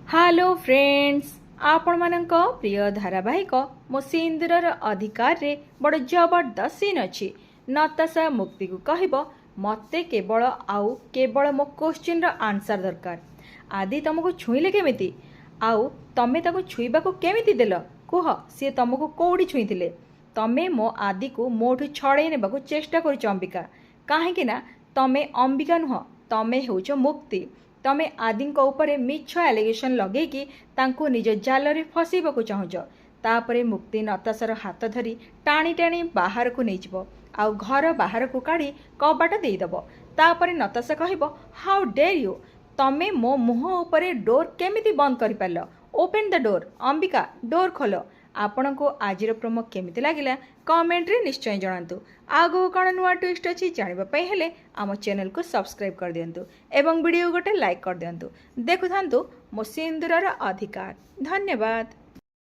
Hello friends, आपण मानक प्रिय धारावाहिक मो सिंदूरर अधिकार रे बड़ जबरदस्त सीन अच्छी। नताशा मुक्ति को कहब मते केवल मो क्वेश्चन रो आंसर दरकार। आदि तुमको छुईले केमिति आउ तमे ताको छुईबाको केमिति देल कुह, सी तुमको कोउडी छुईथिले? तमे मो आदि को मोठु छड़े नेबाको चेष्टा करुच अंबिका। काहेकि ना तमे अंबिका नुह, तमे हेउच मुक्ति। तमे आदिଙ୍କ ଉପରେ ମିଛ ଆଲିଗେସନ୍ ଲଗେଇକି ତାଙ୍କୁ ନିଜ ଜାଲରେ ଫସେଇବାକୁ ଚାହୁଁଛ। ତାପରେ ମୁକ୍ତି ନତାଶାର ହାତ ଧରି ଟାଣି ଟାଣି ବାହାରକୁ ନେଇଯିବ, ଆଉ ଘର ବାହାରକୁ କାଢ଼ି କବାଟ ଦେଇଦେବ। ତାପରେ ନତାଶା କହିବ, ହାଉ ଡେର୍ ୟୁ, ତମେ ମୋ ମୁହଁ ଉପରେ ଡୋର୍ କେମିତି ବନ୍ଦ କରିପାରିଲ? ଓପେନ୍ ଦ ଡୋର୍, ଅମ୍ବିକା ଡୋର୍ ଖୋଲ। ଆପଣଙ୍କୁ ଆଜିର ପ୍ରୋମୋ କେମିତି ଲାଗିଲା କମେଣ୍ଟରେ ନିଶ୍ଚୟ ଜଣାନ୍ତୁ। ଆଗକୁ କ'ଣ ନୂଆ ଟ୍ୱିଷ୍ଟ ଅଛି ଜାଣିବା ପାଇଁ ହେଲେ ଆମ ଚ୍ୟାନେଲକୁ ସବସ୍କ୍ରାଇବ୍ କରିଦିଅନ୍ତୁ ଏବଂ ଭିଡ଼ିଓ ଗୋଟେ ଲାଇକ୍ କରିଦିଅନ୍ତୁ। ଦେଖୁଥାନ୍ତୁ ମୋ ସିନ୍ଦୁରର ଅଧିକାର। ଧନ୍ୟବାଦ।